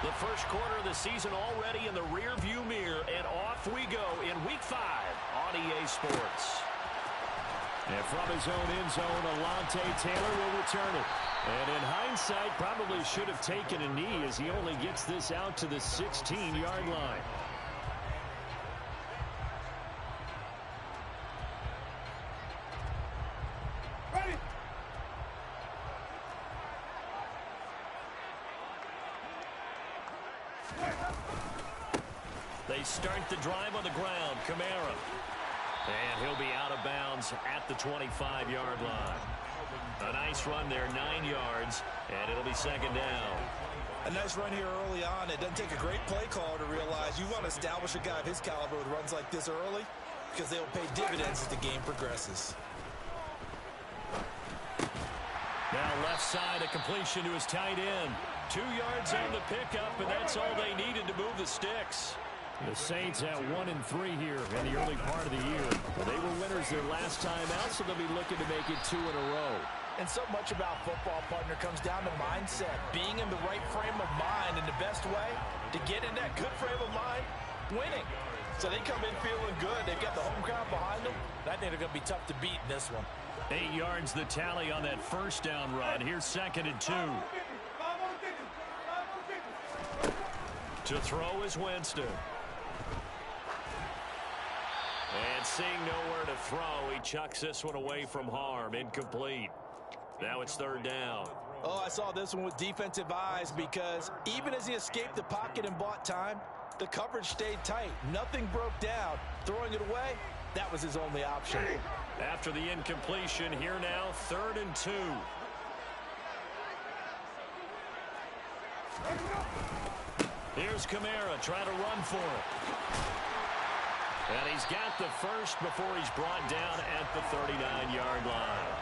The first quarter of the season already in the rearview mirror, and off we go in Week 5 on EA Sports. And from his own end zone, Alontae Taylor will return it. And in hindsight, probably should have taken a knee as he only gets this out to the 16-yard line. They start the drive on the ground. Kamara. And he'll be out of bounds at the 25-yard line. A nice run there, 9 yards, and it'll be second down. A nice run here early on. It doesn't take a great play caller to realize you want to establish a guy of his caliber with runs like this early because they'll pay dividends as the game progresses. Now left side, a completion to his tight end. 2 yards on the pickup, and that's all they needed to move the sticks. The Saints at 1-3 here in the early part of the year. They were winners their last time out, so they'll be looking to make it 2 in a row. And so much about football, partner, comes down to mindset. Being in the right frame of mind, and the best way to get in that good frame of mind, winning. So they come in feeling good. They've got the home crowd behind them. I think they're going to be tough to beat in this one. 8 yards the tally on that first down run. Here's 2nd and 2. To throw is Winston. And seeing nowhere to throw, he chucks this one away from harm. Incomplete. Now it's 3rd down. Oh, I saw this one with defensive eyes because even as he escaped the pocket and bought time, the coverage stayed tight. Nothing broke down. Throwing it away, that was his only option. After the incompletion, here now, 3rd and 2. Here's Kamara trying to run for it. And he's got the first before he's brought down at the 39-yard line.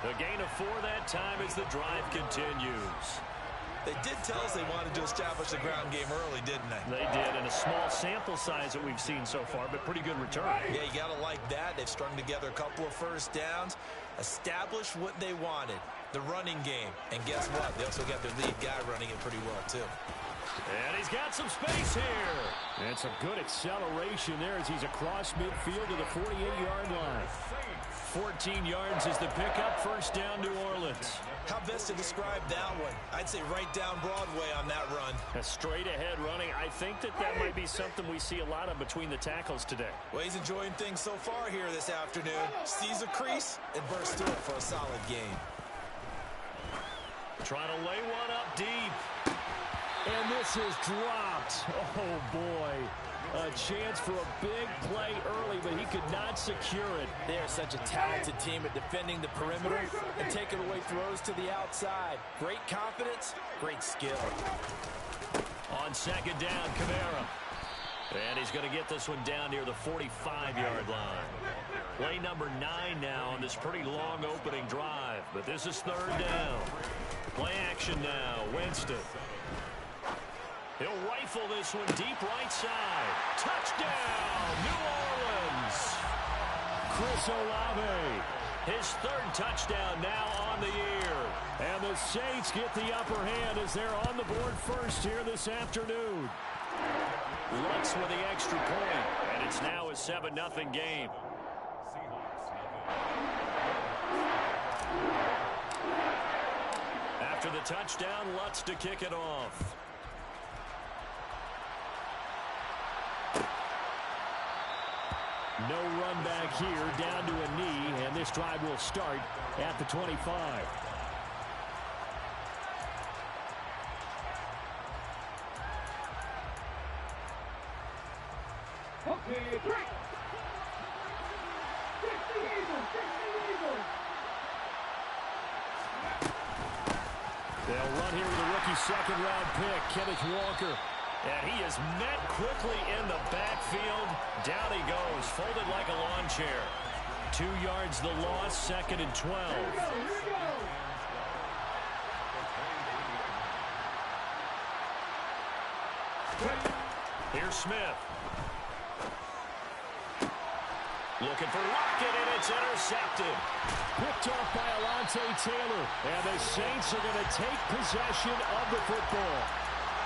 The gain of 4 that time as the drive continues. They did tell us they wanted to establish the ground game early, didn't they? They did, and a small sample size that we've seen so far, but pretty good return. Yeah, you got to like that. They've strung together a couple of first downs, established what they wanted, the running game. And guess what? They also got their lead guy running it pretty well, too. And he's got some space here. And some good acceleration there as he's across midfield to the 48-yard line. 14 yards is the pickup. First down, New Orleans. How best to describe that one? I'd say right down Broadway on that run. A straight-ahead running. I think that might be something we see a lot of between the tackles today. Well, he's enjoying things so far here this afternoon. Sees a crease and bursts through it for a solid game. Trying to lay one up deep. And this is dropped. Oh, boy. A chance for a big play early, but he could not secure it. They are such a talented team at defending the perimeter and taking away throws to the outside. Great confidence, great skill. On 2nd down, Kamara. And he's going to get this one down near the 45-yard line. Play number 9 now on this pretty long opening drive. But this is 3rd down. Play action now, Winston. He'll rifle this one deep right side. Touchdown, New Orleans. Chris Olave. His 3rd touchdown now on the year. And the Saints get the upper hand as they're on the board first here this afternoon. Lutz with the extra point, and it's now a 7-0 game. After the touchdown, Lutz to kick it off. No run back here, down to a knee, and this drive will start at the 25. Okay, break. They'll run here with a rookie 2nd-round pick, Kenneth Walker. And he is met quickly in the backfield. Down he goes, folded like a lawn chair. 2 yards the loss, 2nd and 12. Here's Smith. Looking for Lockett, and it's intercepted. Picked off by Alontae Taylor. And the Saints are going to take possession of the football.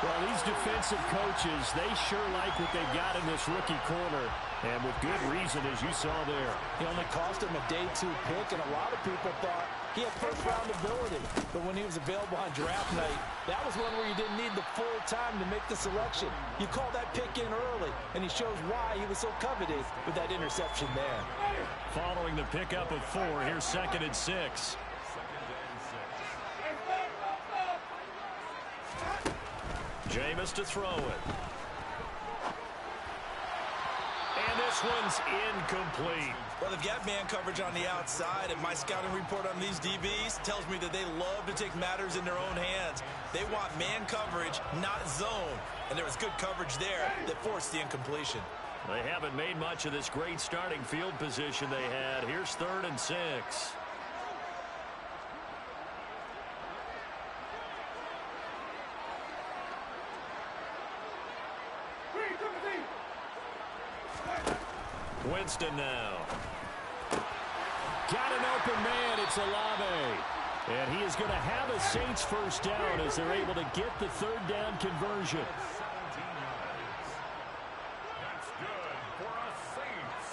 Well, these defensive coaches, they sure like what they've got in this rookie corner, and with good reason, as you saw there. He only cost him a day 2 pick, and a lot of people thought he had first-round ability. But when he was available on draft night, that was one where you didn't need the full time to make the selection. You call that pick in early, and he shows why he was so coveted with that interception there. Following the pickup of 4, here's 2nd and 6. Jameis to throw it. And this one's incomplete. Well, they've got man coverage on the outside, and my scouting report on these DBs tells me that they love to take matters in their own hands. They want man coverage, not zone. And there was good coverage there that forced the incompletion. They haven't made much of this great starting field position they had. Here's 3rd and 6. Winston now. Got an open man. It's Olave. And he is going to have a Saints first down as they're able to get the 3rd down conversion. That's good for a Saints.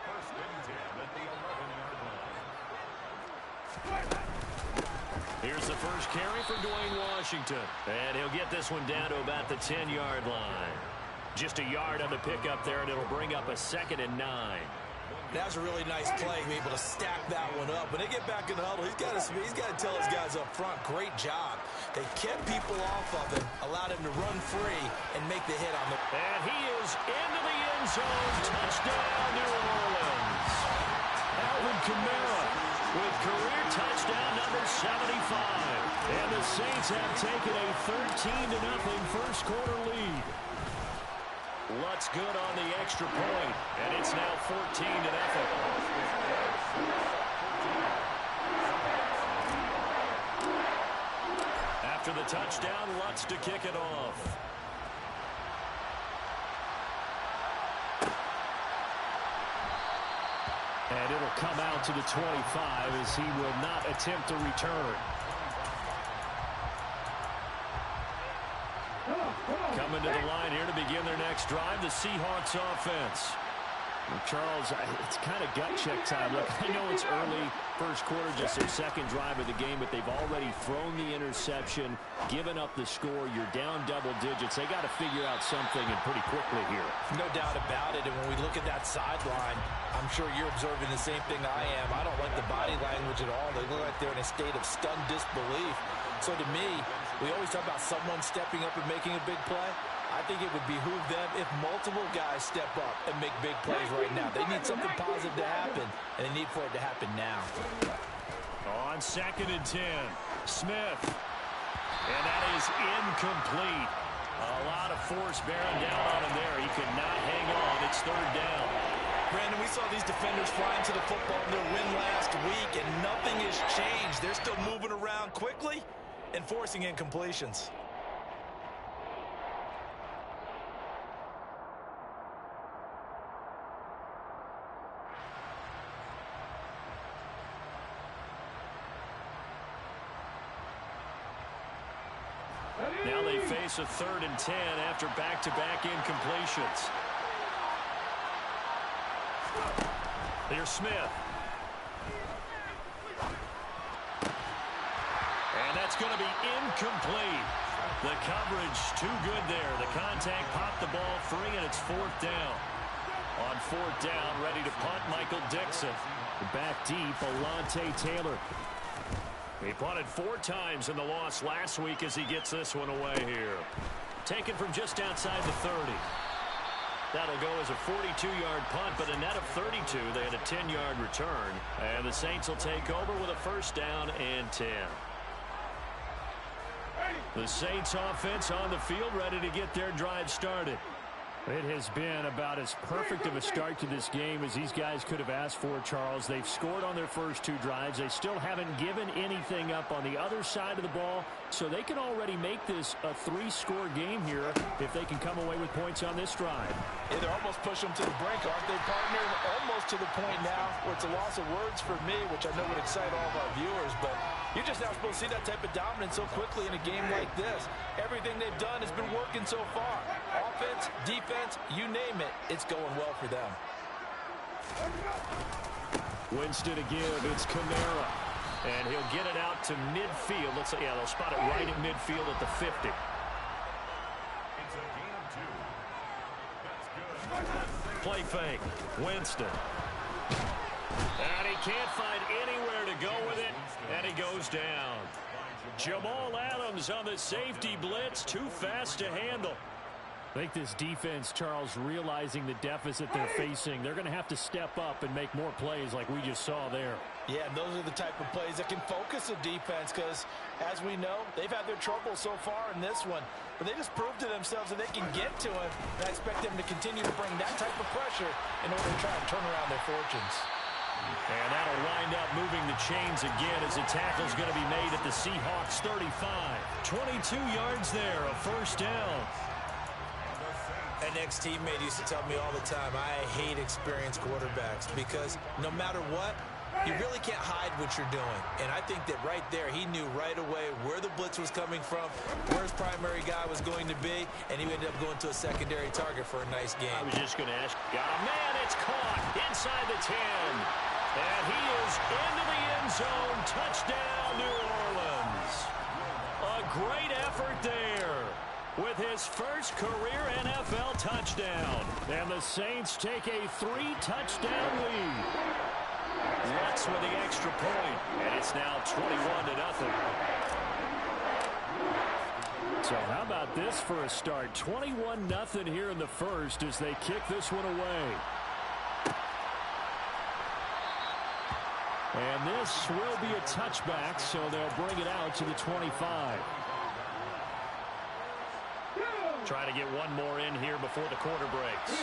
First and 10 at the 11-yard line. Here's the first carry for Dwayne Washington. And he'll get this one down to about the 10-yard line. Just a yard on the pickup there, and it'll bring up a 2nd and 9. That's a really nice play to be able to stack that one up. When they get back in the huddle, he's got to tell his guys up front, great job. They kept people off of him, allowed him to run free and make the hit on the... And he is into the end zone. Touchdown, New Orleans. Alvin Kamara with career touchdown number 75. And the Saints have taken a 13-0 first quarter lead. Lutz good on the extra point, and it's now 14-0. After the touchdown, Lutz to kick it off. And it'll come out to the 25 as he will not attempt to return. Coming to the line here to begin their next drive, the Seahawks offense. Well, Charles, it's kind of gut check time. Look, I know it's early, first quarter, just their 2nd drive of the game, but they've already thrown the interception, given up the score. You're down double digits. They got to figure out something, and pretty quickly here. No doubt about it, and when we look at that sideline, I'm sure you're observing the same thing I am. I don't like the body language at all. They look like they're in a state of stunned disbelief. So to me, we always talk about someone stepping up and making a big play. I think it would behoove them if multiple guys step up and make big plays right now. They need something positive to happen, and they need for it to happen now. On 2nd and 10, Smith. And that is incomplete. A lot of force bearing down on him there. He could not hang on. It's 3rd down. Brandon, we saw these defenders flying to the football in their win last week, and nothing has changed. They're still moving around quickly and forcing incompletions. Now they face a 3rd and 10 after back-to-back incompletions. Here's Smith. And that's going to be incomplete. The coverage too good there. The contact popped the ball free, and it's 4th down. On 4th down, ready to punt, Michael Dixon. Back deep, Alontae Taylor. He punted 4 times in the loss last week as he gets this one away here. Taken from just outside the 30. That'll go as a 42-yard punt, but a net of 32. They had a 10-yard return. And the Saints will take over with a 1st down and 10. The Saints offense on the field, ready to get their drive started. It has been about as perfect of a start to this game as these guys could have asked for, Charles. They've scored on their first 2 drives. They still haven't given anything up on the other side of the ball, so they can already make this a 3-score game here if they can come away with points on this drive. Yeah, they're almost pushing them to the brink, aren't they, partner? Almost to the point now where it's a loss of words for me, which I know would excite all of our viewers, but you just now supposed to see that type of dominance so quickly in a game like this. Everything they've done has been working so far. Offense, defense, you name it, it's going well for them. Winston to give. It's Kamara. And he'll get it out to midfield. Let's say, yeah, they'll spot it right at midfield at the 50. It's a gain of 2. That's good. Play fake. Winston. And he can't find anywhere to go with it. And he goes down. Jamal Adams on the safety blitz. Too fast to handle. I think this defense, Charles, realizing the deficit they're facing, they're going to have to step up and make more plays like we just saw there. Yeah, those are the type of plays that can focus a defense because, as we know, they've had their trouble so far in this one. But they just proved to themselves that they can get to him. And I expect them to continue to bring that type of pressure in order to try and turn around their fortunes. And that'll wind up moving the chains again as the tackle's going to be made at the Seahawks 35. 22 yards there, a first down. An ex-teammate used to tell me all the time, I hate experienced quarterbacks because no matter what, you really can't hide what you're doing. And I think that right there, he knew right away where the blitz was coming from, where his primary guy was going to be, and he ended up going to a secondary target for a nice game. I was just going to ask, got a man, it's caught inside the 10. And he is into the end zone. Touchdown, New Orleans. A great effort there with his first career NFL touchdown. And the Saints take a 3-touchdown lead. Lutz with the extra point, and it's now 21-0. So how about this for a start? 21-0 here in the first as they kick this one away. And this will be a touchback, so they'll bring it out to the 25. Trying to get one more in here before the quarter breaks.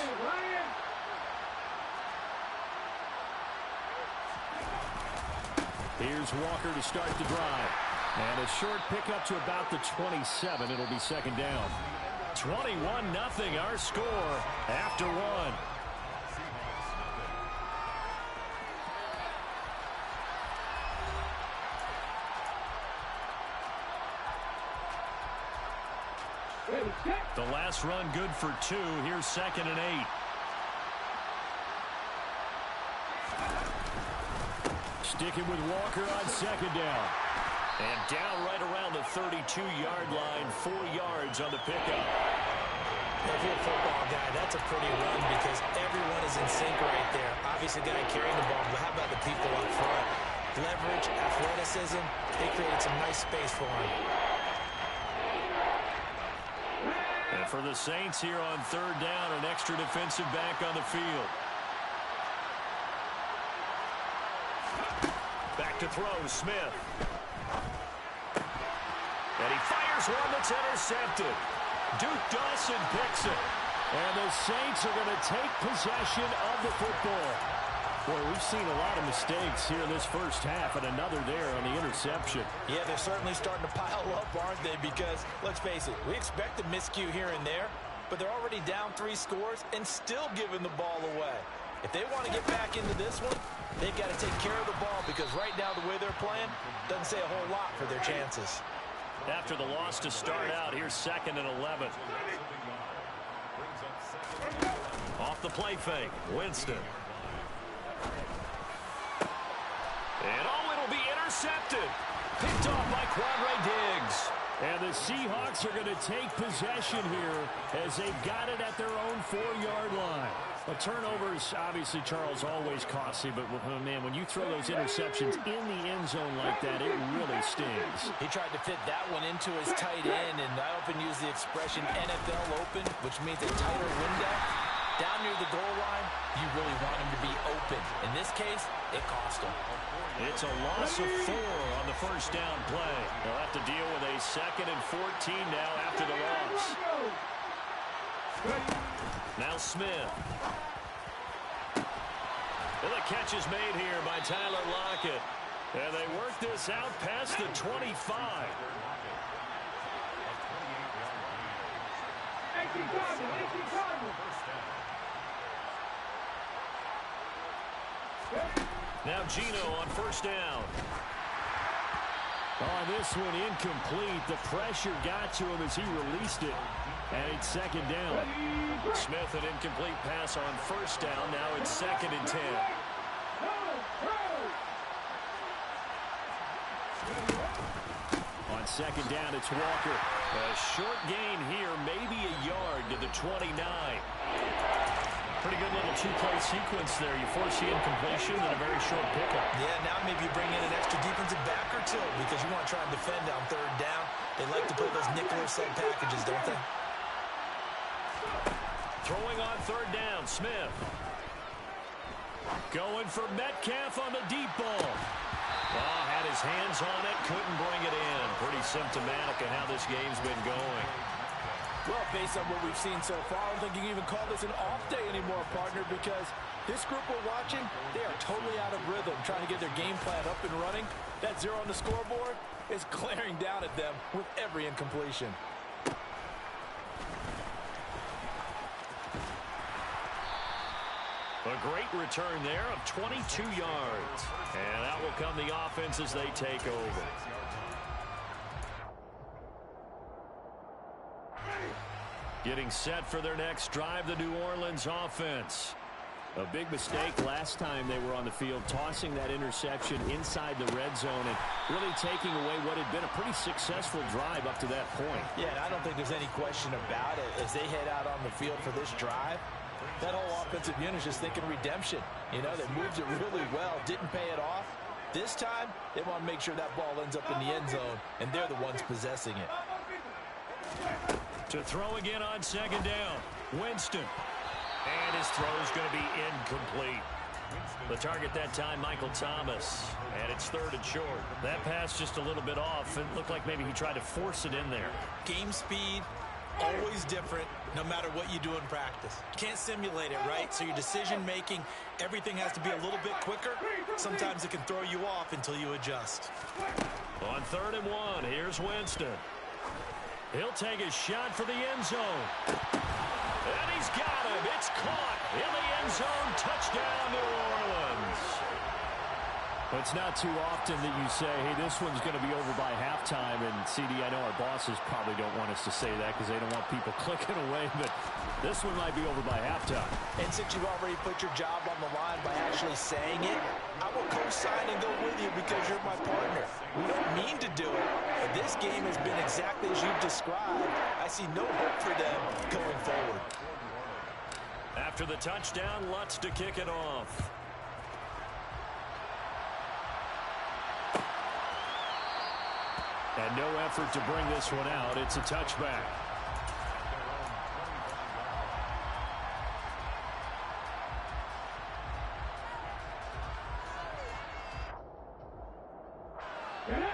Here's Walker to start the drive. And a short pickup to about the 27. It'll be second down. 21-0 our score after one. The last run good for 2. Here's 2nd and 8. Sticking with Walker on second down. And down right around the 32-yard line. 4 yards on the pickup. If you're a football guy, that's a pretty run because everyone is in sync right there. Obviously, the guy carrying the ball, but how about the people up front? Leverage, athleticism, they created some nice space for him. And for the Saints here on 3rd down, an extra defensive back on the field. Back to throw, Smith. And he fires one that's intercepted. Duke Dawson picks it. And the Saints are going to take possession of the football. Boy, we've seen a lot of mistakes here in this first half, and another there on the interception. Yeah, they're certainly starting to pile up, aren't they? Because, let's face it, we expect a miscue here and there, but they're already down 3 scores and still giving the ball away. If they want to get back into this one, they've got to take care of the ball because right now the way they're playing doesn't say a whole lot for their chances. After the loss to start out, here's 2nd and 11. Off the play fake, Winston. And it'll be intercepted. Picked off by Quadre Diggs. And the Seahawks are going to take possession here as they've got it at their own 4-yard line. A turnovers, obviously, Charles, always costly, but, man, when you throw those interceptions in the end zone like that, it really stings. He tried to fit that one into his tight end, and I often use the expression NFL open, which means a tighter window. Down near the goal line, you really want him to be open. In this case, it cost him. It's a loss of 4 on the first down play. They'll have to deal with a 2nd and 14 now after the loss. Now Smith. Well, the catch is made here by Tyler Lockett. And they work this out past the 25. Now Gino on first down. Oh, this one incomplete. The pressure got to him as he released it. And it's second down. Smith, an incomplete pass on first down. Now it's 2nd and 10. On second down, it's Walker. A short gain here, maybe a yard to the 29. Pretty good little two-play sequence there. You force the incompletion and a very short pickup. Yeah, now maybe you bring in an extra defensive back or two because you want to try and defend on 3rd down. They like to play those nickel or sub packages, don't they? Throwing on 3rd down, Smith. Going for Metcalf on the deep ball. Oh, had his hands on it, couldn't bring it in. Pretty symptomatic of how this game's been going. Well, based on what we've seen so far, I don't think you can even call this an off day anymore, partner, because this group we're watching, they are totally out of rhythm, trying to get their game plan up and running. That 0 on the scoreboard is glaring down at them with every incompletion. A great return there of 22 yards. And out will come the offense as they take over. Getting set for their next drive, the New Orleans offense. A big mistake last time they were on the field, tossing that interception inside the red zone and really taking away what had been a pretty successful drive up to that point. Yeah, and I don't think there's any question about it. As they head out on the field for this drive, that whole offensive unit is just thinking redemption. You know, they moved it really well, didn't pay it off. This time, they want to make sure that ball ends up in the end zone, and they're the ones possessing it. To throw again on 2nd down, Winston. And his throw is going to be incomplete. The target that time, Michael Thomas. And it's 3rd and short. That pass just a little bit off. It looked like maybe he tried to force it in there. Game speed, always different, no matter what you do in practice. You can't simulate it, right? So your decision-making, everything has to be a little bit quicker. Sometimes it can throw you off until you adjust. On 3rd and 1, here's Winston. He'll take a shot for the end zone. And he's got him. It's caught in the end zone. Touchdown, New Orleans. But it's not too often that you say, hey, this one's going to be over by halftime. And, CD, I know our bosses probably don't want us to say that because they don't want people clicking away. But this one might be over by halftime. And since you've already put your job on the line by actually saying it, I will co-sign and go with you because you're my partner. We don't mean to do it, but this game has been exactly as you've described. I see no hope for them going forward. After the touchdown, Lutz to kick it off. And no effort to bring this one out. It's a touchback.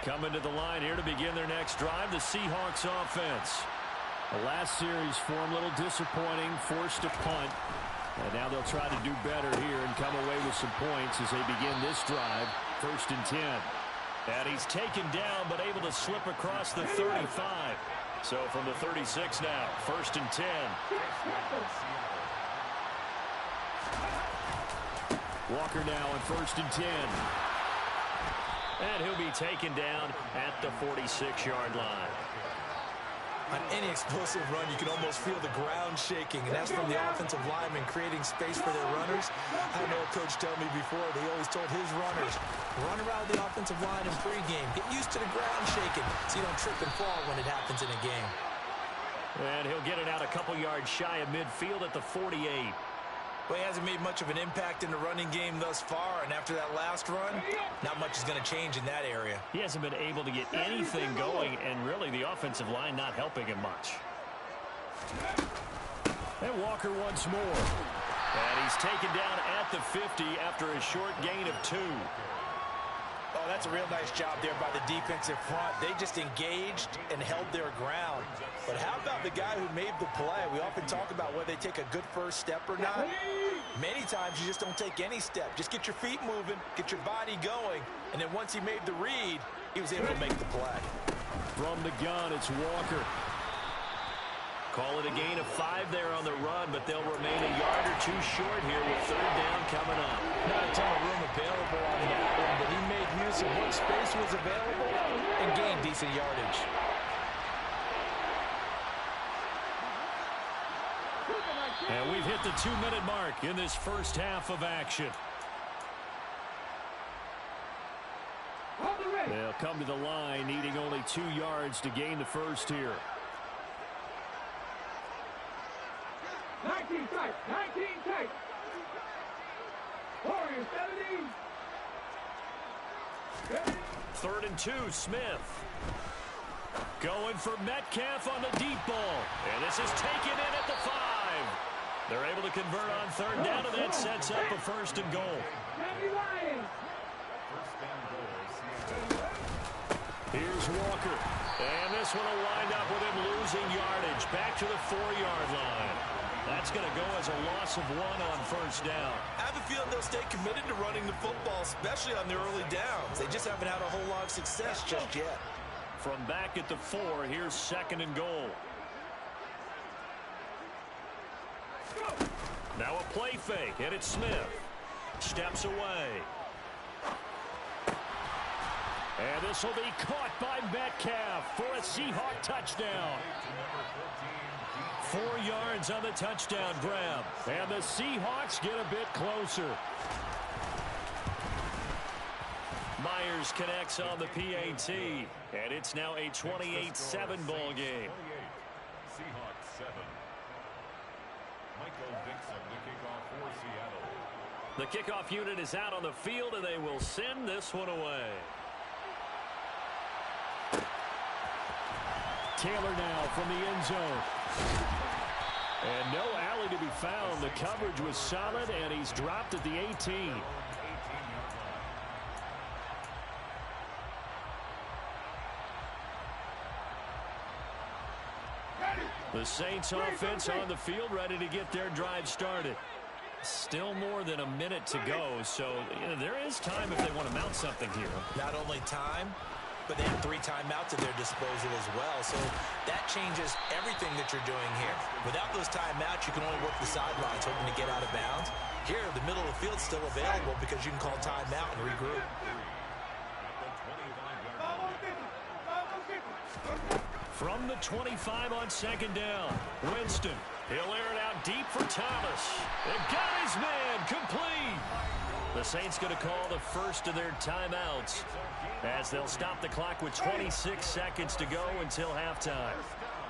Coming to the line here to begin their next drive, the Seahawks offense. The last series for them, a little disappointing, forced a punt. And now they'll try to do better here and come away with some points as they begin this drive, 1st and 10. And he's taken down but able to slip across the 35. So from the 36 now, 1st and 10. Walker now on 1st and 10. And he'll be taken down at the 46-yard line. On any explosive run, you can almost feel the ground shaking, and that's from the offensive linemen creating space for their runners. I know a coach told me before, they always told his runners, run around the offensive line in pregame. Get used to the ground shaking so you don't trip and fall when it happens in a game. And he'll get it out a couple yards shy of midfield at the 48. Well, he hasn't made much of an impact in the running game thus far, and after that last run, not much is going to change in that area. He hasn't been able to get anything going, and really the offensive line not helping him much. And Walker once more. And he's taken down at the 50 after a short gain of 2. Oh, that's a real nice job there by the defensive front. They just engaged and held their ground. But how about the guy who made the play? We often talk about whether they take a good first step or not. Many times you just don't take any step. Just get your feet moving, get your body going, and then once he made the read, he was able to make the play. From the gun, it's Walker. Call it a gain of 5 there on the run, but they'll remain a yard or 2 short here with 3rd down coming up. Not a ton of room available on that one, but he made use of what space was available and decent yardage. And we've hit the 2-minute mark in this first half of action. They'll come to the line needing only 2 yards to gain the first here. 19 tight, 19 tight. Warriors 70. 3rd and 2, Smith. Going for Metcalf on the deep ball. And this is taken in at the 5. They're able to convert on 3rd down, and that sets up a 1st and goal. Here's Walker. And this one will wind up with him losing yardage. Back to the 4-yard line. That's going to go as a loss of 1 on 1st down. I have a feeling they'll stay committed to running the football, especially on the early downs. They just haven't had a whole lot of success just yet. From back at the 4, here's 2nd and goal. Now a play fake, and it's Smith. Steps away. And this will be caught by Metcalf for a Seahawk touchdown. 4 yards on the touchdown grab. And the Seahawks get a bit closer. Myers connects on the PAT. And it's now a 28-7 ball game. Seahawks 7. Michael Dixon, the kickoff for Seattle. The kickoff unit is out on the field, and they will send this one away. Taylor now from the end zone. And no alley to be found. The coverage was solid, and he's dropped at the 18. The Saints offense on the field, ready to get their drive started. Still more than a minute to go, so there is time if they want to mount something here. Not only time, but they have 3 timeouts at their disposal as well. So that changes everything that you're doing here. Without those timeouts, you can only work the sidelines, hoping to get out of bounds. Here, the middle of the field is still available because you can call timeout and regroup. From the 25 on 2nd down, Winston. He'll air it out deep for Thomas. They got his man complete. The Saints going to call the first of their timeouts as they'll stop the clock with 26 seconds to go until halftime.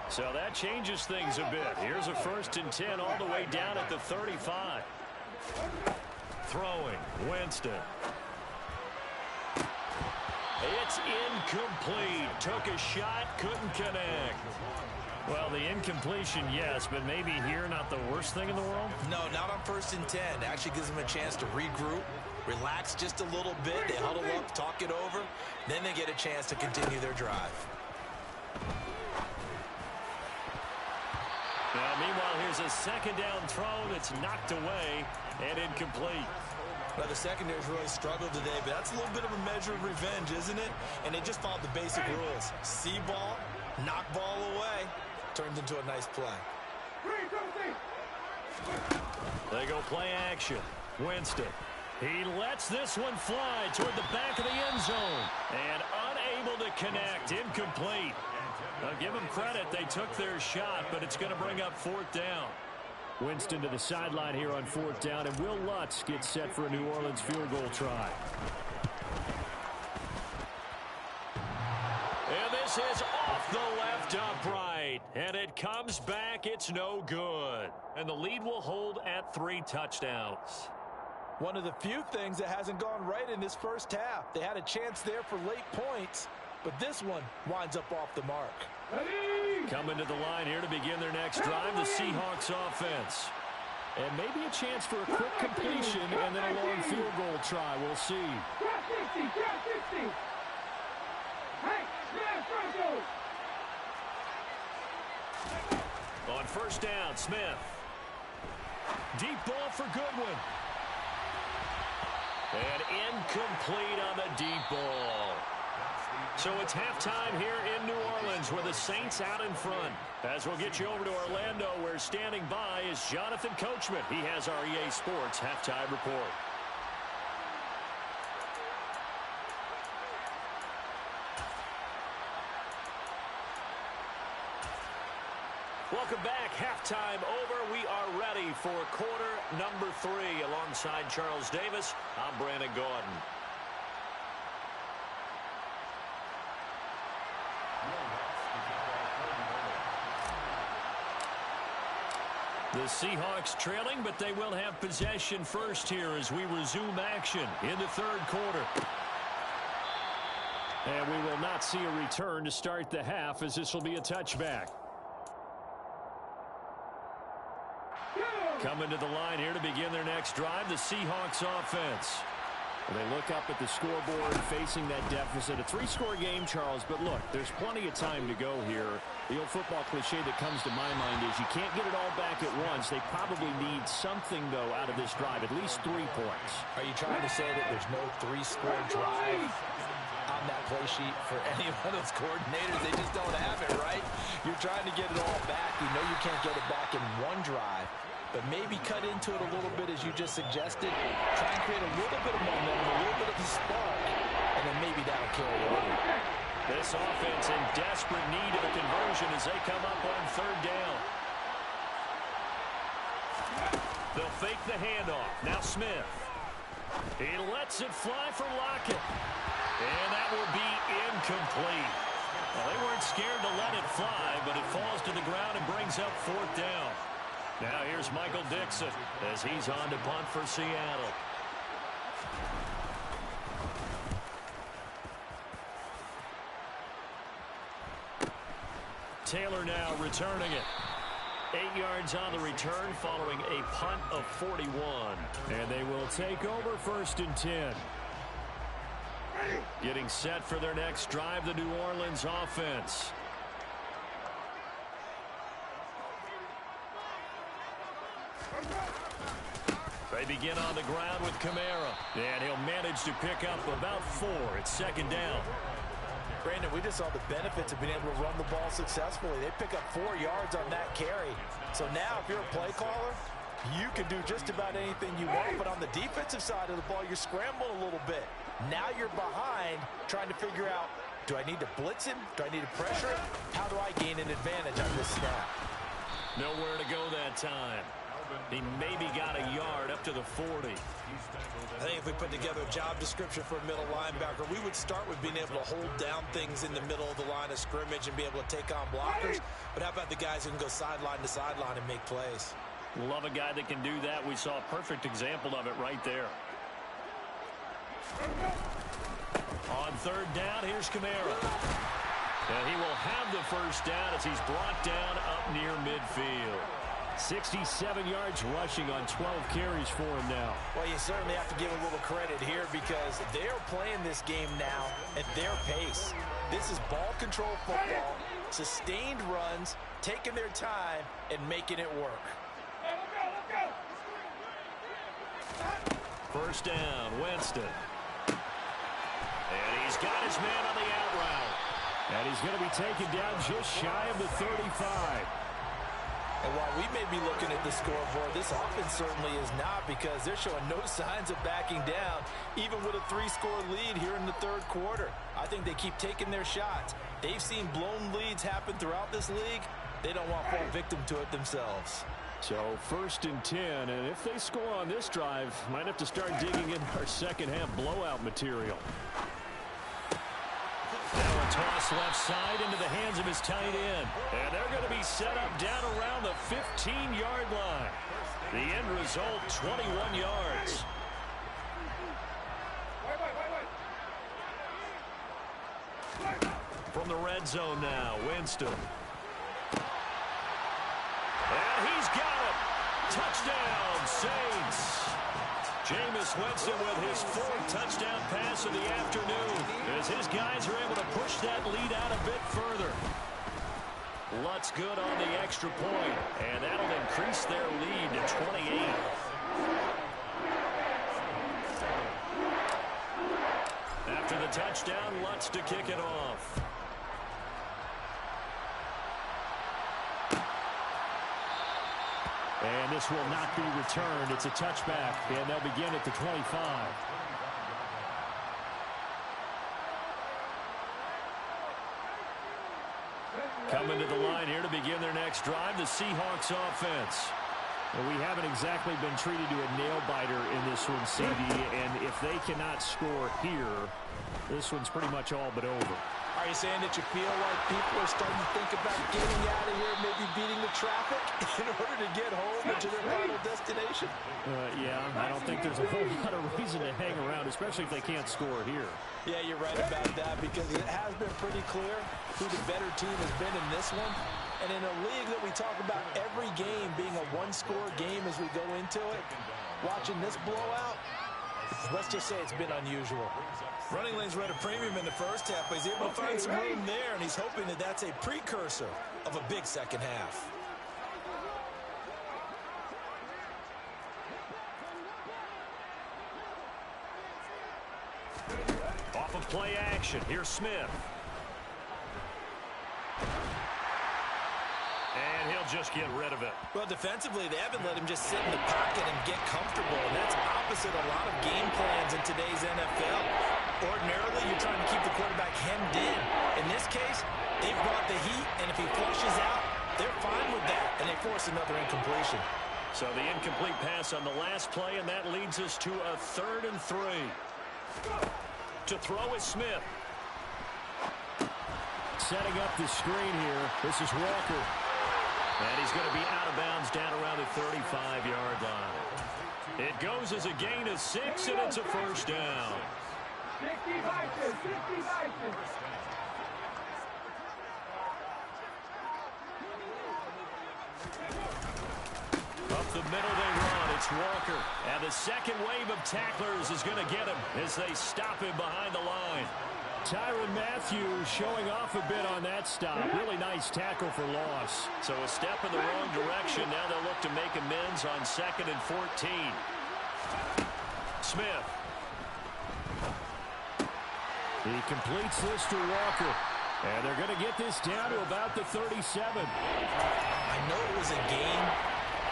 So that changes things a bit. Here's a 1st and 10 all the way down at the 35. Throwing, Winston. It's incomplete. Took a shot, couldn't connect. Well, the incompletion, yes, but maybe here not the worst thing in the world? No, not on 1st and 10. It actually gives them a chance to regroup, relax just a little bit. They huddle up, talk it over. Then they get a chance to continue their drive. Now, meanwhile, here's a 2nd down throw that's knocked away and incomplete. Well, the secondary's really struggled today, but that's a little bit of a measure of revenge, isn't it? And they just followed the basic rules. See ball, knock ball away. Turns into a nice play. They go play action. Winston. He lets this one fly toward the back of the end zone. And unable to connect. Incomplete. Now, give them credit. They took their shot, but it's going to bring up 4th down. Winston to the sideline here on 4th down, and Will Lutz gets set for a New Orleans field goal try. And this is off the left upright. And it comes back. It's no good. And the lead will hold at 3 touchdowns. One of the few things that hasn't gone right in this first half. They had a chance there for late points, but this one winds up off the mark. Coming to the line here to begin their next drive, the Seahawks offense. And maybe a chance for a quick completion and then a long field goal try. We'll see. On 1st down, Smith. Deep ball for Goodwin. And incomplete on the deep ball. So it's halftime here in New Orleans with the Saints out in front. As we'll get you over to Orlando, where standing by is Jonathan Coachman. He has our EA Sports halftime report. Welcome back. Halftime over. We are ready for quarter number 3. Alongside Charles Davis, I'm Brandon Gordon. The Seahawks trailing, but they will have possession first here as we resume action in the third quarter. And we will not see a return to start the half, as this will be a touchback. Coming to the line here to begin their next drive, the Seahawks offense. They look up at the scoreboard facing that deficit. A 3-score game, Charles, but look, there's plenty of time to go here. The old football cliche that comes to my mind is you can't get it all back at once. They probably need something, though, out of this drive, at least 3 points. Are you trying to say that there's no 3-score drive on that play sheet for any of those coordinators? They just don't have it, right? You're trying to get it all back. You know you can't get it back in one drive. But maybe cut into it a little bit, as you just suggested. Try and create a little bit of momentum, a little bit of a spark, and then maybe that'll carry over. This offense in desperate need of a conversion as they come up on third down. They'll fake the handoff. Now Smith. He lets it fly for Lockett. And that will be incomplete. Well, they weren't scared to let it fly, but it falls to the ground and brings up fourth down. Now here's Michael Dixon as he's on to punt for Seattle. Taylor now returning it. 8 yards on the return following a punt of 41. And they will take over 1st and 10. Getting set for their next drive, the New Orleans offense. They begin on the ground with Kamara. And he'll manage to pick up about 4. It's 2nd down. Brandon, we just saw the benefits of being able to run the ball successfully. They pick up 4 yards on that carry. So now if you're a play caller, you can do just about anything you want. But on the defensive side of the ball, you're scrambling a little bit. Now you're behind trying to figure out, do I need to blitz him? Do I need to pressure him? How do I gain an advantage on this snap? Nowhere to go that time. He maybe got a yard up to the 40. I think if we put together a job description for a middle linebacker, we would start with being able to hold down things in the middle of the line of scrimmage and be able to take on blockers. But how about the guys who can go sideline to sideline and make plays? Love a guy that can do that. We saw a perfect example of it right there. On 3rd down, here's Kamara. And he will have the 1st down as he's brought down up near midfield. 67 yards rushing on 12 carries for him now. Well, you certainly have to give a little credit here because they're playing this game now at their pace. This is ball control football, sustained runs, taking their time, and making it work. 1st down, Winston. And he's got his man on the out route. And he's going to be taken down just shy of the 35. And while we may be looking at the scoreboard, this offense certainly is not, because they're showing no signs of backing down, even with a 3-score lead here in the 3rd quarter. I think they keep taking their shots. They've seen blown leads happen throughout this league. They don't want to fall victim to it themselves. So 1st and 10, and if they score on this drive, might have to start digging in our second-half blowout material. Now a toss left side into the hands of his tight end. And they're going to be set up down around the 15-yard line. The end result, 21 yards. From the red zone now, Winston. And he's got it. Touchdown, Saints. Jameis Winston with his 4th touchdown pass of the afternoon as his guys are able to push that lead out a bit further. Lutz good on the extra point, and that'll increase their lead to 28. After the touchdown, Lutz to kick it off. And this will not be returned. It's a touchback, and they'll begin at the 25. Coming to the line here to begin their next drive, the Seahawks offense. Well, we haven't exactly been treated to a nail-biter in this one, CD, and if they cannot score here, this one's pretty much all but over. Are you saying that you feel like people are starting to think about getting out of here, maybe beating the traffic in order to get home and to their final destination? Yeah, I don't think there's a whole lot of reason to hang around, especially if they can't score here. Yeah, you're right about that, because it has been pretty clear who the better team has been in this one. And in a league that we talk about every game being a one-score game as we go into it, watching this blowout, let's just say it's been unusual. Running lanes were at a premium in the first half, but he's able to find some room there, and he's hoping that that's a precursor of a big second half. Off of play action, here's Smith. And he'll just get rid of it. Well, defensively, they haven't let him just sit in the pocket and get comfortable, and that's opposite a lot of game plans in today's NFL. Ordinarily, you're trying to keep the quarterback hemmed in. In this case, they've brought the heat, and if he flushes out, they're fine with that, and they force another incompletion. So the incomplete pass on the last play, and that leads us to a 3rd and 3. To throw is Smith. Setting up the screen here, this is Walker. And he's going to be out of bounds down around the 35-yard line. It goes as a gain of 6, and it's a first down. 60 Vikings, 60 Vikings. Up the middle they run. It's Walker. And the second wave of tacklers is going to get him as they stop him behind the line. Tyrann Mathieu showing off a bit on that stop. Really nice tackle for loss. So a step in the wrong direction. Now they'll look to make amends on 2nd and 14. Smith. He completes this to Walker. And they're going to get this down to about the 37. I know it was a game,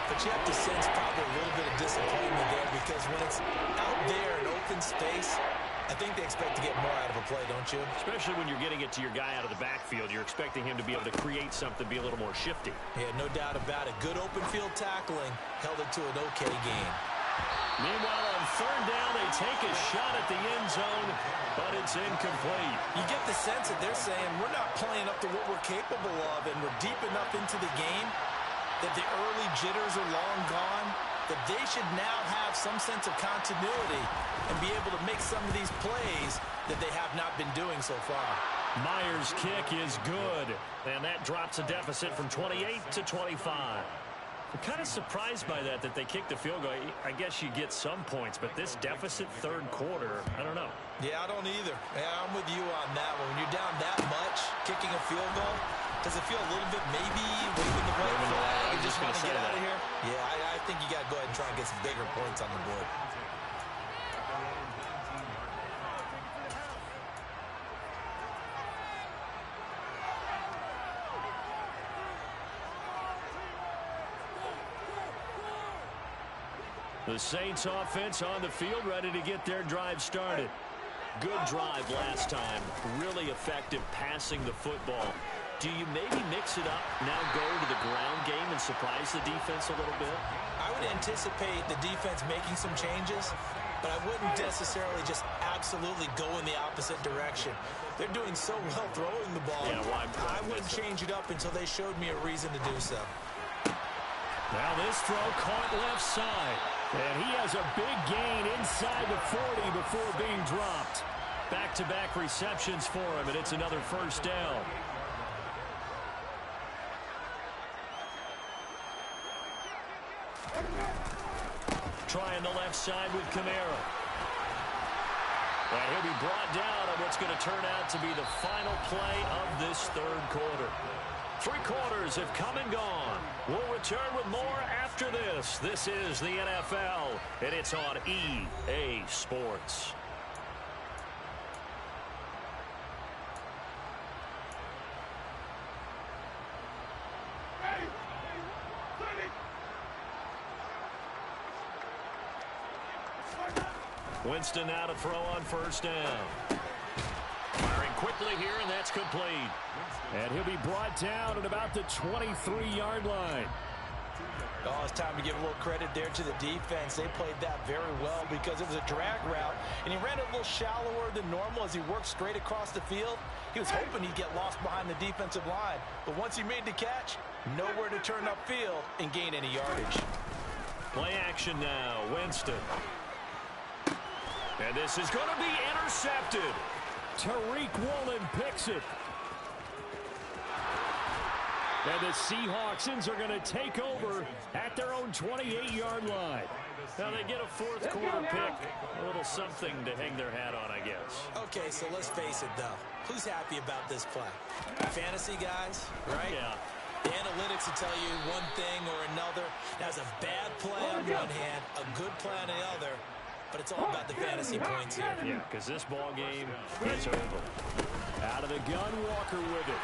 but you have to sense probably a little bit of disappointment there, because when it's out there in open space, I think they expect to get more out of a play, don't you? Especially when you're getting it to your guy out of the backfield. You're expecting him to be able to create something, be a little more shifty. Yeah, no doubt about it. Good open field tackling held it to an okay game. Meanwhile, on 3rd down, they take a shot at the end zone, but it's incomplete. You get the sense that they're saying we're not playing up to what we're capable of, and we're deep enough into the game that the early jitters are long gone, that they should now have some sense of continuity and be able to make some of these plays that they have not been doing so far. Myers' kick is good, and that drops a deficit from 28 to 25. I'm kind of surprised by that they kicked the field goal. I guess you get some points, but this deficit 3rd quarter, I don't know. Yeah, I don't either. Yeah, I'm with you on that one. When you're down that much, kicking a field goal, does it feel a little bit maybe waving the white flag and just want to get out of here? Yeah, I think you got to go ahead and try and get some bigger points on the board. The Saints offense on the field, ready to get their drive started. Good drive last time. Really effective passing the football. Do you maybe mix it up, now go to the ground game and surprise the defense a little bit? I would anticipate the defense making some changes, but I wouldn't necessarily just absolutely go in the opposite direction. They're doing so well throwing the ball. Yeah, well, I wouldn't change it up until they showed me a reason to do so. Now this throw caught left side. And he has a big gain inside the 40 before being dropped. Back-to-back receptions for him, and it's another first down. Trying the left side with Kamara. And he'll be brought down on what's going to turn out to be the final play of this 3rd quarter. 3 quarters have come and gone. We'll return with more after this. This is the NFL, and it's on EA Sports. Winston now to throw on 1st down. Firing quick quickly here, and that's complete. And he'll be brought down at about the 23-yard line. Oh, it's time to give a little credit there to the defense. They played that very well because it was a drag route, and he ran it a little shallower than normal as he worked straight across the field. He was hoping he'd get lost behind the defensive line, but once he made the catch, nowhere to turn upfield and gain any yardage. Play action now, Winston. And this is going to be intercepted. Tariq Woolen picks it. And the Seahawks are going to take over at their own 28-yard line. Now they get a fourth quarter pick. A little something to hang their hat on, I guess. Okay, so let's face it, though. Who's happy about this play? Fantasy guys, right? Yeah. The analytics will tell you one thing or another. That's a bad play on one hand, a good play on the other. But it's all about the fantasy points here. Yeah, because this ball game is over. Out of the gun, Walker with it.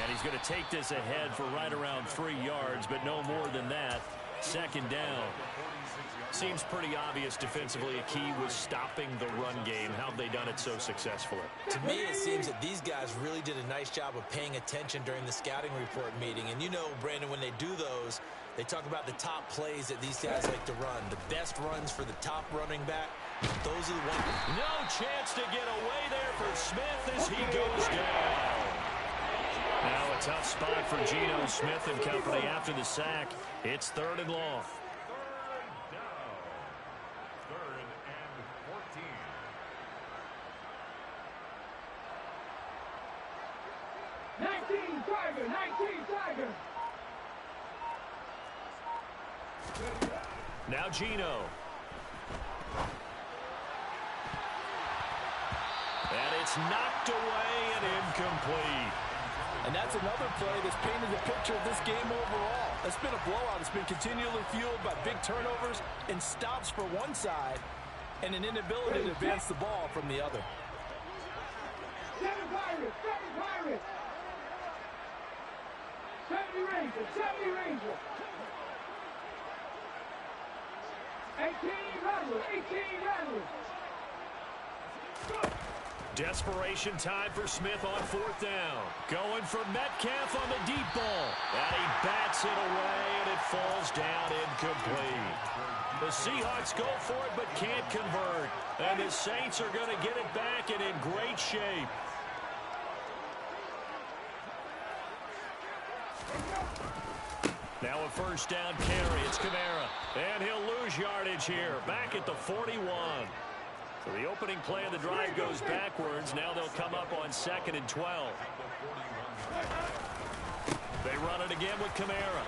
And he's going to take this ahead for right around 3 yards, but no more than that. Second down. Seems pretty obvious defensively a key was stopping the run game. How have they done it so successfully? To me, it seems that these guys really did a nice job of paying attention during the scouting report meeting. And you know, Brandon, when they do those, they talk about the top plays that these guys like to run. The best runs for the top running back, those are the ones. No chance to get away there for Smith as he goes down. Now a tough spot for Geno Smith and company after the sack. It's 3rd and long. Third and 14. 19 Tiger, 19 Tiger. Now Geno. And it's knocked away and incomplete. And that's another play that's painted the picture of this game overall. It's been a blowout. It's been continually fueled by big turnovers and stops for one side and an inability to advance the ball from the other. 7 Pirates, 7 Pirates. 70 Rangers, 70 Rangers. 18 Rattlers, 18 Rattlers. Desperation time for Smith on 4th down. Going for Metcalf on the deep ball. And he bats it away, and it falls down incomplete. The Seahawks go for it but can't convert. And the Saints are going to get it back and in great shape. Now a first down carry. It's Kamara. And he'll lose yardage here. Back at the 41. So the opening play of the drive goes backwards. Now they'll come up on 2nd and 12. They run it again with Kamara.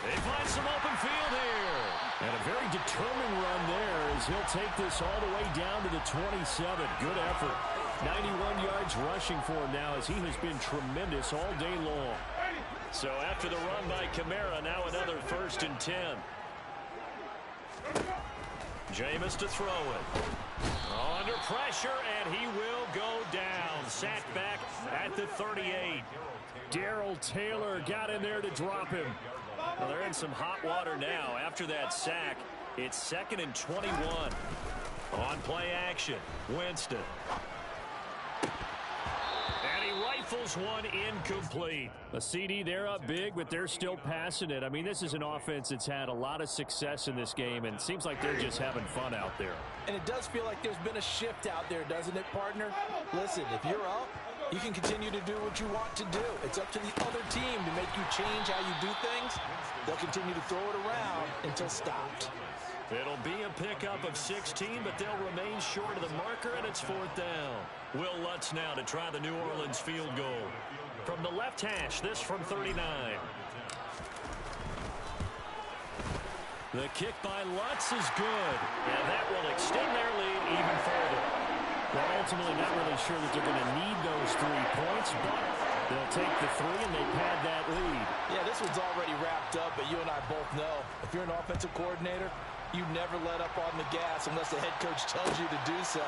They find some open field here. And a very determined run there as he'll take this all the way down to the 27. Good effort. 91 yards rushing for him now as he has been tremendous all day long. So after the run by Kamara, now another 1st and 10. Jameis to throw it. Under pressure, and he will go down. Sacked back at the 38. Darrell Taylor got in there to drop him. Well, they're in some hot water now. After that sack, it's 2nd and 21. On play action, Winston. And he rifles one incomplete. A CD, they're up big, but they're still passing it. I mean, this is an offense that's had a lot of success in this game, and it seems like they're just having fun out there. And it does feel like there's been a shift out there, doesn't it, partner? Listen, if you're up, you can continue to do what you want to do. It's up to the other team to make you change how you do things. They'll continue to throw it around until stopped. It'll be a pickup of 16, but they'll remain short of the marker, and it's 4th down. Will Lutz now to try the New Orleans field goal. From the left hash, this from 39. The kick by Lutz is good, and that will extend their lead even further. Well, ultimately not really sure that they're going to need those 3 points, but they'll take the 3 and they pad that lead. Yeah, this one's already wrapped up, but you and I both know if you're an offensive coordinator, you never let up on the gas unless the head coach tells you to do so.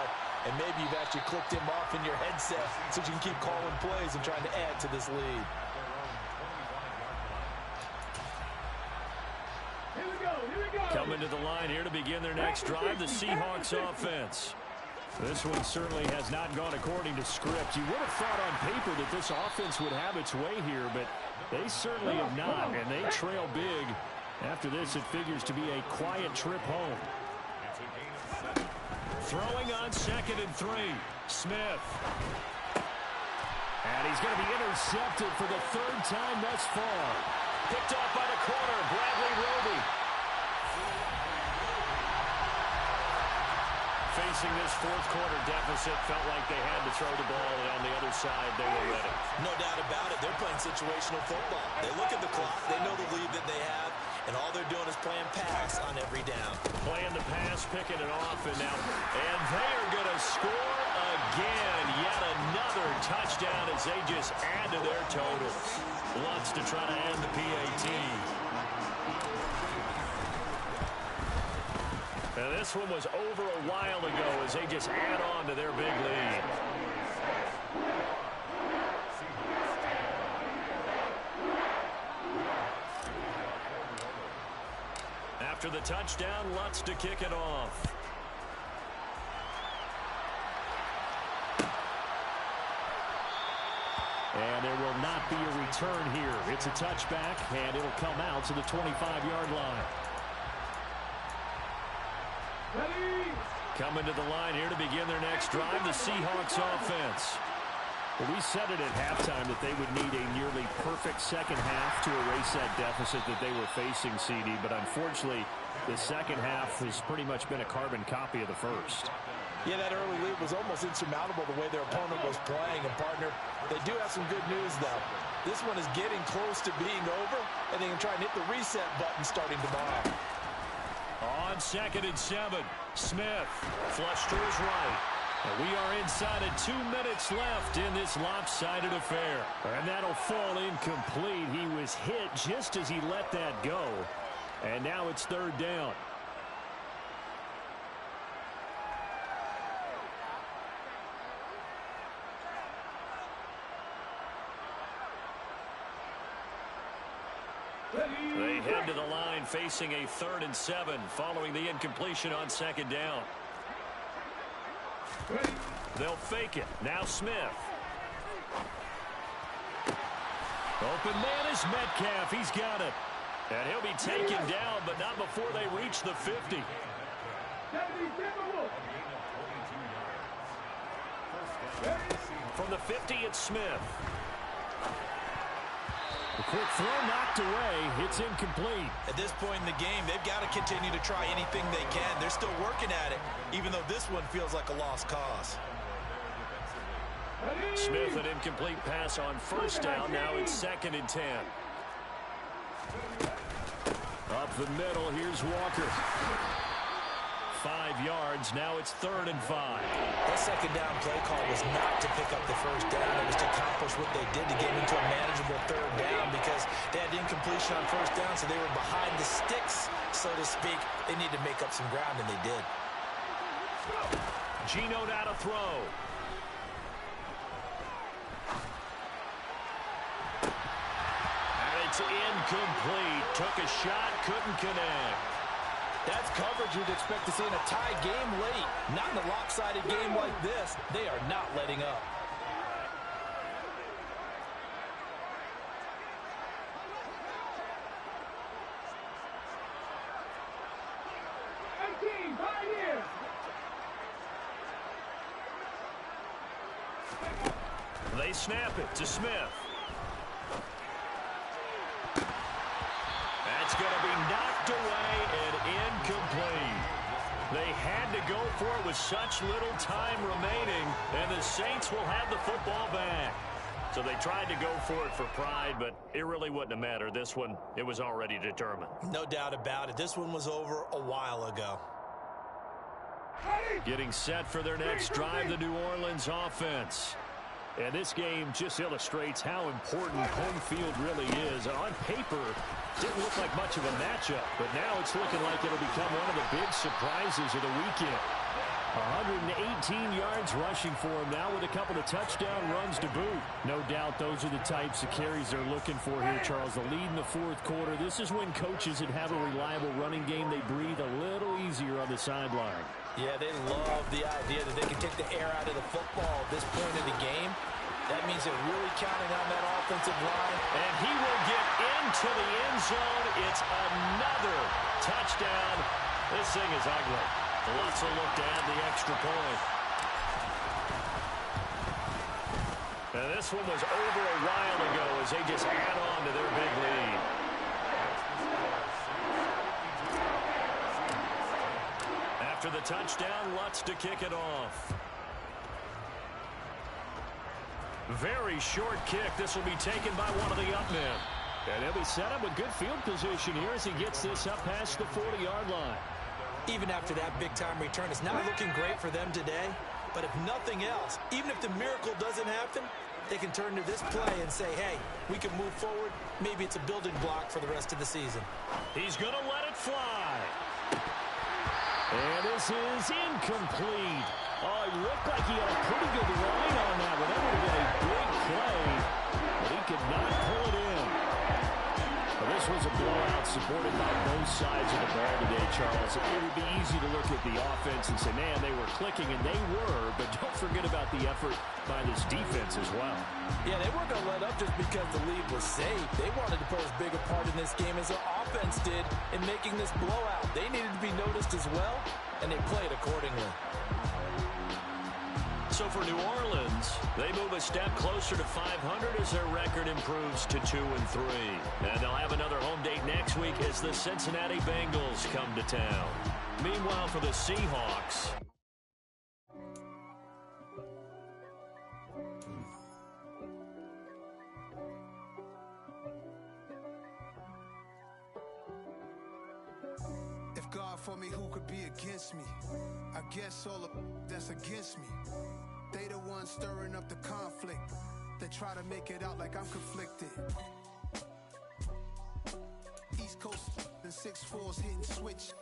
And maybe you've actually clicked him off in your headset so you can keep calling plays and trying to add to this lead. Here we go, here we go. Coming to the line here to begin their next drive, the Seahawks offense. This one certainly has not gone according to script. You would have thought on paper that this offense would have its way here, but they certainly have not, and they trail big. After this, it figures to be a quiet trip home. Throwing on 2nd and 3. Smith. And he's going to be intercepted for the 3rd time thus far. Picked off by the corner, Bradley Roby. Facing this 4th quarter deficit, felt like they had to throw the ball, and on the other side, they were ready. No doubt about it. They're playing situational football. They look at the clock. They know the lead that they have, and all they're doing is playing pass on every down. Playing the pass, picking it off, and they are going to score again. Yet another touchdown as they just add to their total. Lutz to try to end the PAT. Now, this one was over a while ago as they just add on to their big lead. After the touchdown, Lutz to kick it off. And there will not be a return here. It's a touchback, and it'll come out to the 25-yard line. Coming to the line here to begin their next drive, the Seahawks offense. Well, we said it at halftime that they would need a nearly perfect second half to erase that deficit that they were facing, CD. But unfortunately, the second half has pretty much been a carbon copy of the first. Yeah, that early lead was almost insurmountable the way their opponent was playing. And, partner, they do have some good news, though. This one is getting close to being over, and they can try and hit the reset button starting tomorrow. On 2nd and 7, Smith flush to his right. And we are inside of 2 minutes left in this lopsided affair. And that'll fall incomplete. He was hit just as he let that go. And now it's 3rd down. They head to the line facing a 3rd and 7 following the incompletion on 2nd down. They'll fake it. Now Smith. Open man is Metcalf. He's got it. And he'll be taken down, but not before they reach the 50. From the 50, it's Smith. A quick throw knocked away. It's incomplete. At this point in the game, they've got to continue to try anything they can. They're still working at it, even though this one feels like a lost cause. Smith, an incomplete pass on 1st down. Now it's 2nd and 10. Up the middle, here's Walker. 5 yards. Now it's 3rd and 5. That 2nd down play call was not to pick up the 1st down. It was to accomplish what they did to get into a manageable 3rd down because they had incompletion on 1st down, so they were behind the sticks, so to speak. They needed to make up some ground, and they did. Geno now to throw. And it's incomplete. Took a shot, couldn't connect. That's coverage you'd expect to see in a tie game late. Not in a lopsided game like this. They are not letting up. They snap it to Smith. That's going to be knocked away and incomplete. They had to go for it with such little time remaining, and the Saints will have the football back. So they tried to go for it for pride, but it really wouldn't have mattered. This one, it was already determined. No doubt about it. This one was over a while ago. Getting set for their next drive, the New Orleans offense. And this game just illustrates how important home field really is. On paper, didn't look like much of a matchup, but now it's looking like it'll become one of the big surprises of the weekend. 118 yards rushing for him now with a couple of touchdown runs to boot. No doubt those are the types of carries they're looking for here, Charles. The lead in the 4th quarter. This is when coaches that have a reliable running game, they breathe a little easier on the sideline. Yeah, they love the idea that they can take the air out of the football at this point in the game. That means they're really counting on that offensive line. And he will get into the end zone. It's another touchdown. This thing is ugly. Lots of look to add the extra point. And this one was over a while ago as they just add on to their big lead. After the touchdown, Lutz to kick it off. Very short kick. This will be taken by one of the up men. And he'll be set up with good field position here as he gets this up past the 40-yard line. Even after that big-time return, it's not looking great for them today. But if nothing else, even if the miracle doesn't happen, they can turn to this play and say, hey, we can move forward. Maybe it's a building block for the rest of the season. He's going to let it fly. And this is incomplete. Oh, he looked like he had a pretty good line on that, but that would have been a big play. But he could not pull it in. Well, this was a blowout supported by both sides of the ball today, Charles. It would be easy to look at the offense and say, man, they were clicking, and they were, but don't forget about the effort by this defense as well. Yeah, they weren't going to let up just because the lead was safe. They wanted to play as big a part in this game as their offense did in making this blowout. They needed to be noticed as well, and they played accordingly. So for New Orleans, they move a step closer to 500 as their record improves to 2-3. And they'll have another home date next week as the Cincinnati Bengals come to town. Meanwhile, for the Seahawks, if God for me, who could be against me? I guess all of that's against me. They the ones stirring up the conflict. They try to make it out like I'm conflicted. East Coast and 6'4's hitting switch.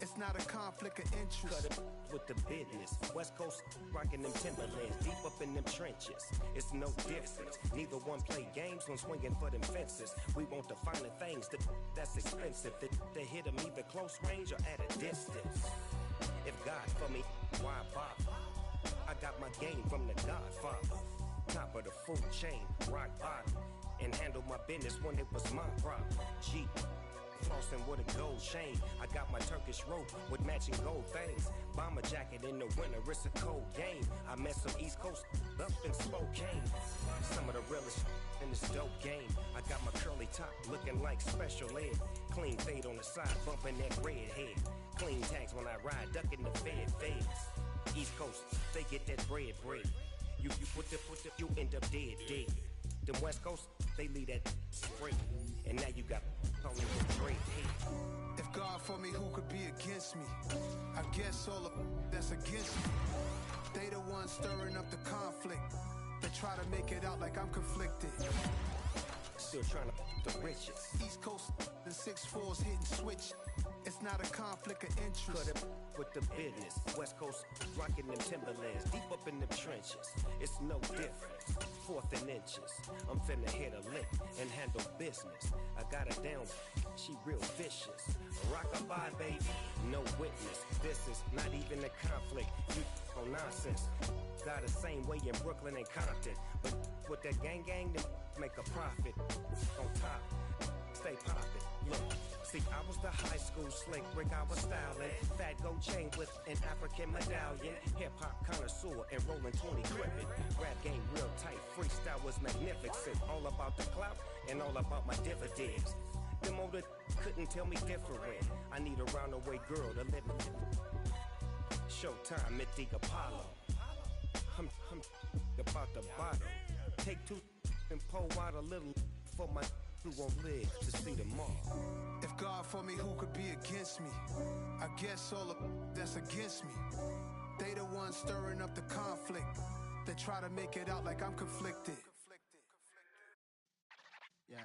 It's not a conflict of interest. Cut it with the business. West Coast rocking them Timberlands, deep up in them trenches. It's no difference. Neither one play games when swinging for them fences. We want the finer things that's expensive. They hit them either close range or at a distance. If God for me, why bother? I got my game from the Godfather. Top of the food chain, rock bottom. And handle my business when it was my problem. G. Flossing with a gold chain. I got my Turkish rope with matching gold things. Bomber jacket in the winter, it's a cold game. I met some East Coast up in Spokane. Some of the realest in this dope game. I got my curly top looking like special ed. Clean fade on the side, bumping that red head. Clean tags when I ride, ducking the feds. East Coast, they get that bread. You put the, you end up dead. Them West Coast, they leave that straight. And now you got only with great hate. If God for me, who could be against me? I guess all of that's against me. They the ones stirring up the conflict. They try to make it out like I'm conflicted. Still trying to the riches. East Coast and 6'4's hitting switch. It's not a conflict of interest. Cut it with the business. West Coast rocking them Timberlands, deep up in them trenches. It's no difference. 4th and inches. I'm finna hit a lick and handle business. I got her down. She real vicious. Rock-a-bye, baby. No witness. This is not even a conflict. You on nonsense. Got the same way in Brooklyn and Compton. But with that gang, they make a profit. On top, stay poppin'. Look. See, I was the high school slick Rick, I was styling. Fat gold chain with an African medallion. Hip-hop connoisseur and rolling 20 gripping. Rap game real tight, freestyle was magnificent. All about the clout and all about my dividends. Them older couldn't tell me different. I need a roundaway girl to live in. Showtime at the Apollo. I'm about the bottle. Take 2 and pour out a little for my who won't live to see tomorrow. If God for me, who could be against me? I guess all of that's against me. They the ones stirring up the conflict. They try to make it out like I'm conflicted. Yeah.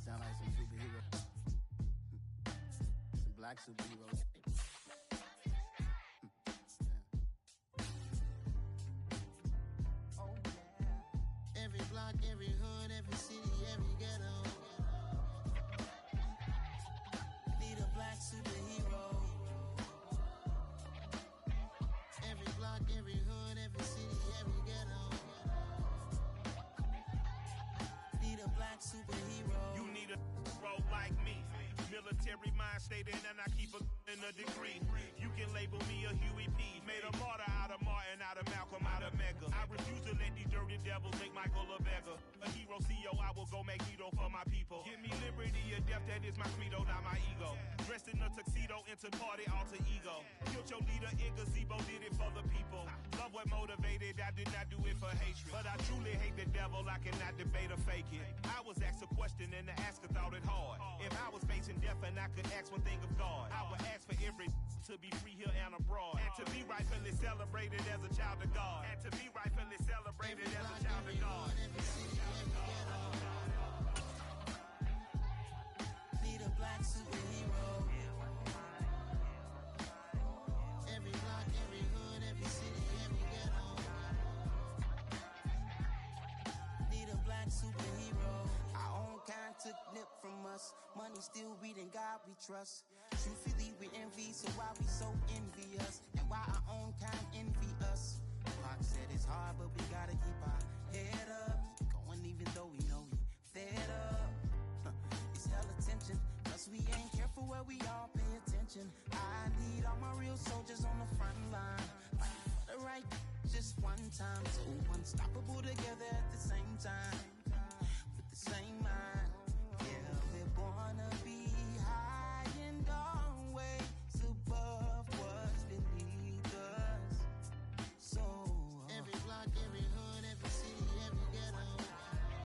Sound like some superheroes. Some black superheroes. military mind state, and I keep in a degree. You can label me a Huey P. Made a martyr out of Martin, out of Malcolm, out of Mega. I refuse to let these dirty devils make Michael a beggar. A hero CEO, I will go Magneto for my people. Give me liberty or death, that is my credo, not my ego. Dressed in a tuxedo, into party, alter ego. Killed your leader in gazebo, did it for the people. Love what motivated, I did not do it for hatred. But I truly hate the devil, I cannot debate or fake it. I was asked a question and the asker thought it hard. If I was facing death and I could ask one thing of God, I would ask for every to be free here and abroad. And to be rightfully celebrated as a child of God. And to be rightfully celebrated as a child of God. Need a black superhero. Every block, every hood, every city, every ghetto. Need a black superhero. Our own kind took nip from us. Money still reading God we trust. Truthfully we envy, so why we so envious? And why our own kind envy us? Pac said it's hard, but we gotta keep our head up. Going even though we know we fed up. It's hella tension, cause we ain't careful where we all pay attention. I need all my real soldiers on the front line. Fight for the right just one time, so unstoppable together at the same time.